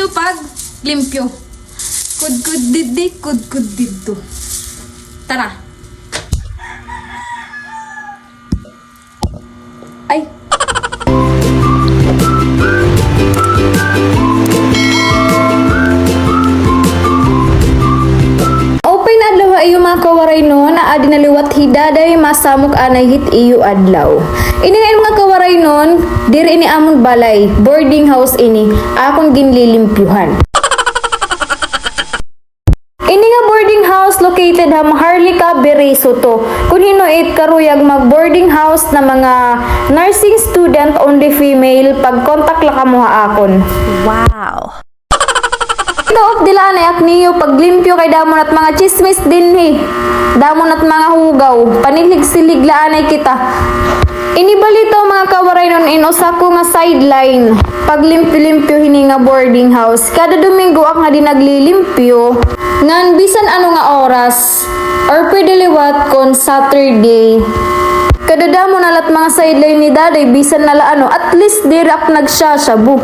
limpyo pag limpyo. Kudkud didi, kudkud diddo. Tara. Ay. Open adlaw ayo mga kawaray no na adi naliwat hidaday masamok anay hit iyo adlaw. Ini nga mga kawaray nun, diri ini amon balay, boarding house ini, akong ginlilimpyuhan. Ini nga boarding house located ha Maharlika, Beriso to. Kung hinuit karuyag mag boarding house na mga nursing student only female, pag contact la kamo ha akon. Wow. Daot dila na niyo paglimpyo kay damon at mga chismis din he. Damon at mga hugaw, panilig-silig laanay kita. Inibalito mga kawaray nun inusa ko nga sideline. Paglimpyo-limpyo hini nga boarding house. Kada Domingo ak nga di naglilimpyo. Ngan bisan ano nga oras or pwede liwat kon Saturday. Kada damo nalat mga sideline ni daday bisan nala ano at least diri ak nagsasyabu.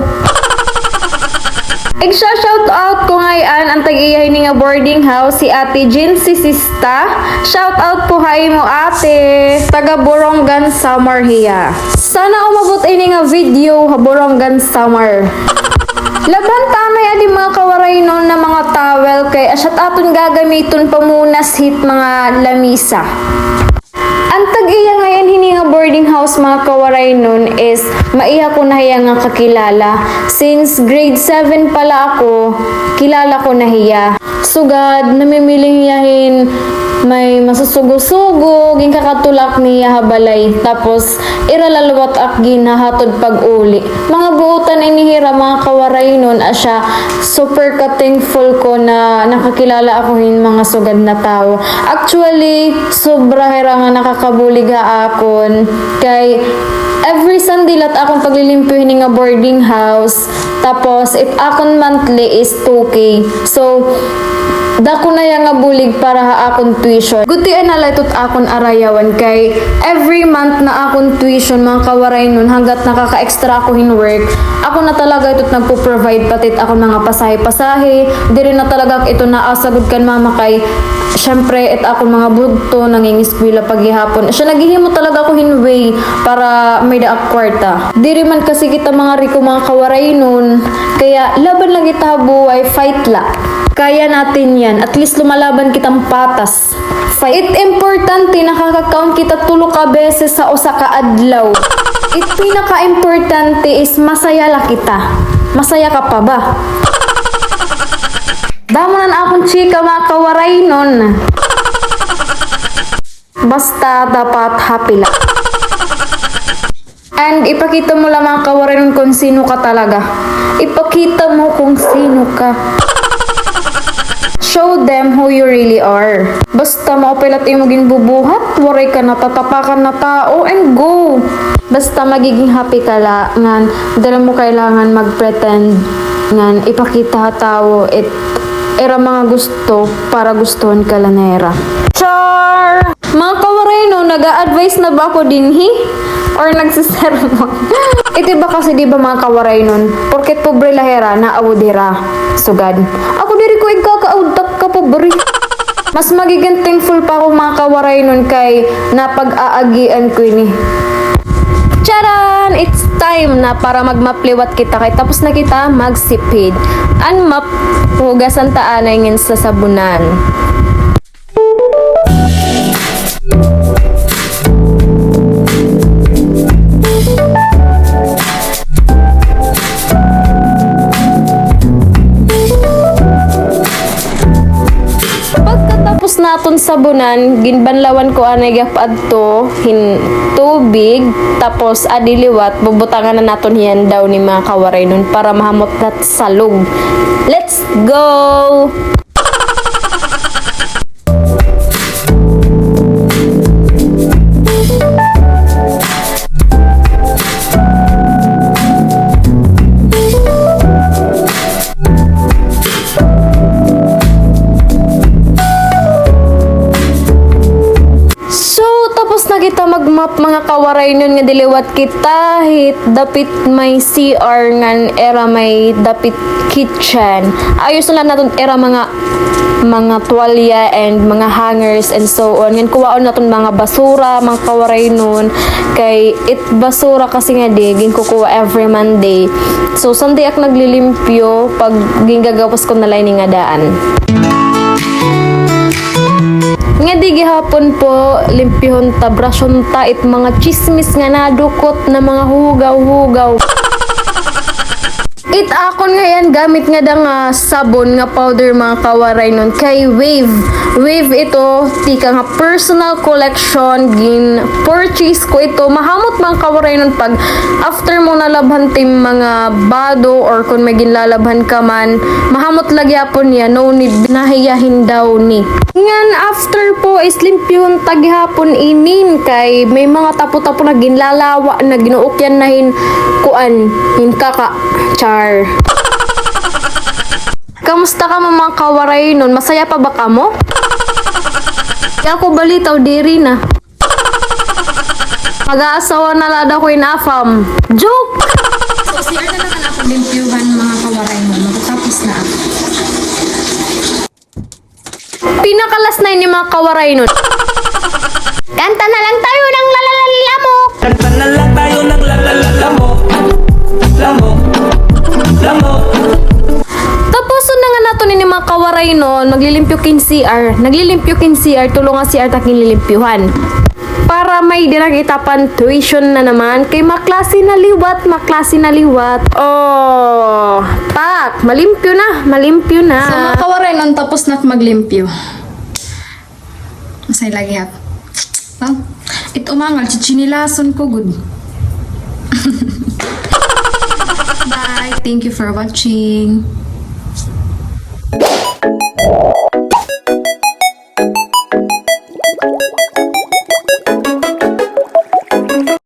Shout out ko ngayon ang tag-iyahin nga boarding house si Ate Jincy Sista. Shout out po hay mo ate. Taga Borongan Summer hiya. Sana umabot ini nga video ha Borongan Summer. Laban tanay adi mga kawaray nun na mga towel kay asyat aton gagamiton pamunas hit mga lamisa. Ang tag-iya ngayon hini nga boarding house mga kawaray nun is maiha ko na hiya nga kakilala. Since grade 7 pala ako, kilala ko na hiya. Sugad, namimiling yahin, may masusugo-sugo, ging kakatulak niya habalay. Tapos, iralalawat ak ginahatod pag-uli. Mga buutan inihira mga kawaray nun asya, super ka-thankful ko na nakakilala ako hin mga sugad na tao. Actually, sobra hira nga nakakabulig ha akon. Kay, every Sunday lat akong paglilimpyo nga boarding house. Tapos, it akon monthly is 2K. So, dako na yang nga bulig para ha akon tuition. Gutian na laytot akon arayawan kay every month na akon tuition mga kawaray nun hanggat nakaka-extra ako in work. Ako na talaga ito't nagpo-provide patit ako mga pasahe-pasahe. Diri na talaga ito na asagod kan mama kay syempre et akon mga bugto nangingiskwela paghihapon. Siya naghihimo talaga ako hinway para may daak kwarta. Diri man kasi kita mga riko mga kawaray nun kaya laban lang kita buhay, fight la. Kaya natin yan. At least lumalaban kitang patas. It importante nakaka-count kita tulo ka beses sa usa ka adlaw. It pinaka-importante is masaya la kita. Masaya ka pa ba? Damo na akong chika mga kawaray nun. Basta dapat happy lang. And ipakita mo lang mga kawaray nun kung sino ka talaga. Ipakita mo kung sino ka. Show them who you really are. Basta maupilat yung maging bubuhat, waray ka na tatapakan na tao, and go! Basta magiging happy ka lang, ngan, dala mo kailangan mag-pretend, ngan, ipakita tao, era mga gusto, para gustuhan ka lang nera. Char! Mga kawaray no, nag-a-advise na ba ako din or nagsisermon? Ito ba kasi di ba mga kawaray nun? Porket pobre lahera na awudira. Sugad. Ako diri ko ikakaudtak ka pobre. Mas magiging thankful pa ako mga kawaray nun kay napag-aagian ko ini. Charan! It's time na para magmapliwat kita kay tapos na kita magsipid. An map hugasan taanay ngin sa sabunan. Pagkatapos naton sabunan, ginbanlawan ko anay gapadto hin tubig, tapos adiliwat bubutangan na naton hiyan daw ni mga kawaray nun para mahamot nat salog. Let's go! kita mag-map mga kawaray kawaray nun nga diliwat kita hit dapit may CR ngan era may dapit kitchen. Ayos na lang naton era mga tuwalya and mga hangers and so on. Yan kuwaon naton mga basura, mga kawaray nun. Kay it basura kasi nga di, ginkukuha every Monday. So Sunday ak naglilimpyo pag gingagawas ko na lang ni nga daan. Nga di gihapon po limpyhon ta brasyon ta it mga chismis nga nadukot na mga hugaw-hugaw. It akon nga yan gamit nga da nga sabon nga powder mga kawaray nun kay Wave ito tika nga personal collection gin purchase ko ito mahamot mga kawaray nun pag after mo nalabhan tim mga bado or kung may ginlalabhan ka man mahamot lagi apon niya no need nahiyahin daw ni ngan after po is limpyon tagihapon inin kay may mga tapo-tapo na ginlalawa na ginuukyan nahin kuan hin kaka char. Kamusta ka mga kawaray nun? Masaya pa ba ka mo? Kaya ako balitaw diri na. Mag-aasawa na lada ko inafam. Joke! So, CR na naman ako limpyuhan mga kawaray mo. Matatapos na ako. Pinakalas na yun yung mga kawaray nun. Kanta na lang tayo ng lalalalamok. Kanta na lang tayo ng lamok. Tapos na nga nato ni mga kawaray nun, maglilimpyo kin CR. Naglilimpyo kin CR, tulungan CR takin lilimpyuhan. Para may dirang itapan tuition na naman kay maklase na liwat. Oh, tak, malimpyo na. So, mga kawaray nun, tapos na maglimpyo. Masay lagi hap. Well, ito umangal, chichinilason ko, good. Bye. Thank you for watching.